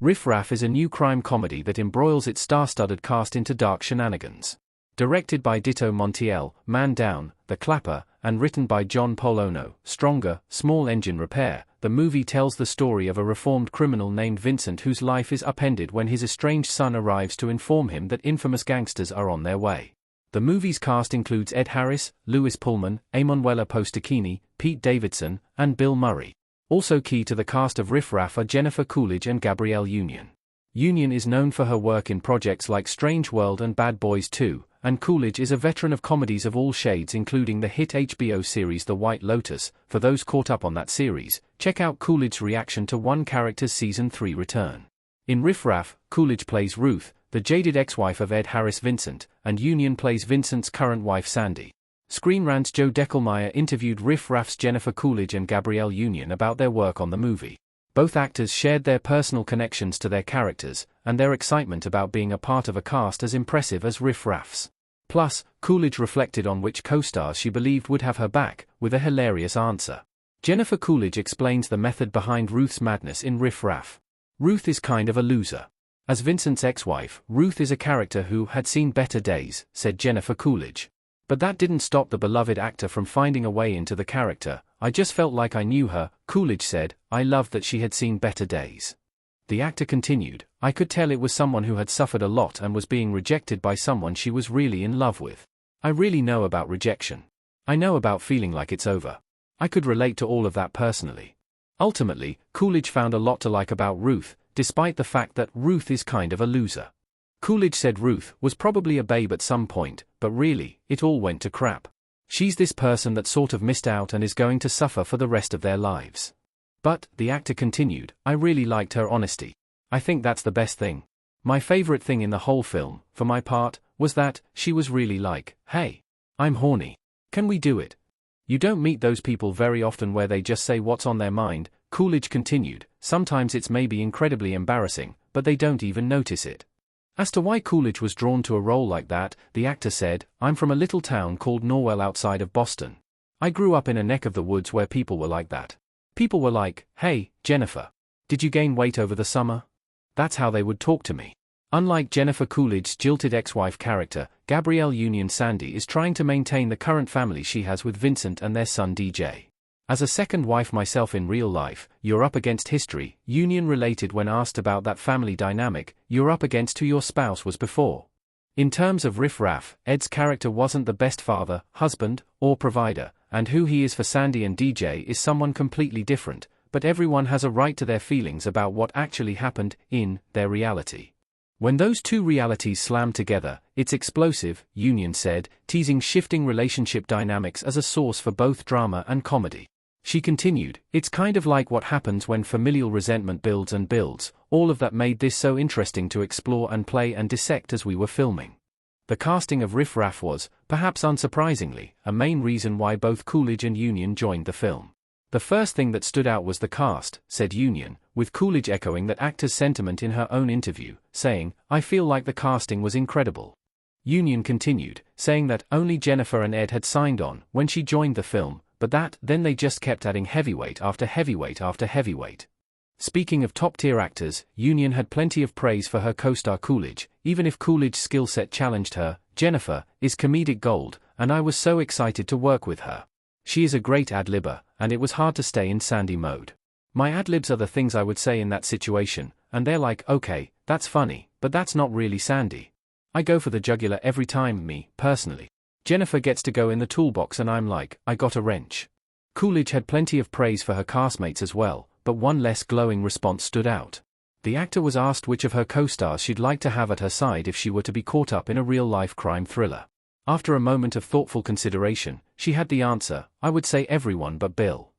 Riff Raff is a new crime comedy that embroils its star-studded cast into dark shenanigans. Directed by Ditto Montiel, Man Down, The Clapper, and written by John Polono, Stronger, Small Engine Repair, the movie tells the story of a reformed criminal named Vincent whose life is upended when his estranged son arrives to inform him that infamous gangsters are on their way. The movie's cast includes Ed Harris, Louis Pullman, Emanuela Postacchini, Pete Davidson, and Bill Murray. Also key to the cast of Riff Raff are Jennifer Coolidge and Gabrielle Union. Union is known for her work in projects like Strange World and Bad Boys 2, and Coolidge is a veteran of comedies of all shades including the hit HBO series The White Lotus. For those caught up on that series, check out Coolidge's reaction to one character's Season 3 return. In Riff Raff, Coolidge plays Ruth, the jaded ex-wife of Ed Harris Vincent, and Union plays Vincent's current wife Sandy. Screen Rant's Joe Deckelmeyer interviewed Riff Raff's Jennifer Coolidge and Gabrielle Union about their work on the movie. Both actors shared their personal connections to their characters, and their excitement about being a part of a cast as impressive as Riff Raff's. Plus, Coolidge reflected on which co-stars she believed would have her back, with a hilarious answer. Jennifer Coolidge explains the method behind Ruth's madness in Riff Raff. Ruth is kind of a loser. As Vincent's ex-wife, Ruth is a character who had seen better days, said Jennifer Coolidge. But that didn't stop the beloved actor from finding a way into the character. I just felt like I knew her, Coolidge said. I loved that she had seen better days. The actor continued, I could tell it was someone who had suffered a lot and was being rejected by someone she was really in love with. I really know about rejection. I know about feeling like it's over. I could relate to all of that personally. Ultimately, Coolidge found a lot to like about Ruth, despite the fact that Ruth is kind of a loser. Coolidge said Ruth was probably a babe at some point, but really, it all went to crap. She's this person that sort of missed out and is going to suffer for the rest of their lives. But, the actor continued, I really liked her honesty. I think that's the best thing. My favorite thing in the whole film, for my part, was that she was really like, hey, I'm horny. Can we do it? You don't meet those people very often where they just say what's on their mind, Coolidge continued. Sometimes it's maybe incredibly embarrassing, but they don't even notice it. As to why Coolidge was drawn to a role like that, the actor said, I'm from a little town called Norwell outside of Boston. I grew up in a neck of the woods where people were like that. People were like, hey, Jennifer. Did you gain weight over the summer? That's how they would talk to me. Unlike Jennifer Coolidge's jilted ex-wife character, Gabrielle Union Sandy is trying to maintain the current family she has with Vincent and their son DJ. As a second wife myself in real life, you're up against history. Union related when asked about that family dynamic, you're up against who your spouse was before. In terms of Riff Raff, Ed's character wasn't the best father, husband, or provider, and who he is for Sandy and DJ is someone completely different, but everyone has a right to their feelings about what actually happened in their reality. When those two realities slam together, it's explosive, Union said, teasing shifting relationship dynamics as a source for both drama and comedy. She continued, it's kind of like what happens when familial resentment builds and builds. All of that made this so interesting to explore and play and dissect as we were filming. The casting of Riff Raff was, perhaps unsurprisingly, a main reason why both Coolidge and Union joined the film. The first thing that stood out was the cast, said Union, with Coolidge echoing that actor's sentiment in her own interview, saying, I feel like the casting was incredible. Union continued, saying that only Jennifer and Ed had signed on when she joined the film, but that, then they just kept adding heavyweight after heavyweight after heavyweight. Speaking of top-tier actors, Union had plenty of praise for her co-star Coolidge. Even if Coolidge's skill set challenged her, Jennifer is comedic gold, and I was so excited to work with her. She is a great ad-libber, and it was hard to stay in Sandy mode. My ad-libs are the things I would say in that situation, and they're like, okay, that's funny, but that's not really Sandy. I go for the jugular every time, me, personally. Jennifer gets to go in the toolbox and I'm like, I got a wrench. Coolidge had plenty of praise for her castmates as well, but one less glowing response stood out. The actor was asked which of her co-stars she'd like to have at her side if she were to be caught up in a real-life crime thriller. After a moment of thoughtful consideration, she had the answer, I would say everyone but Bill.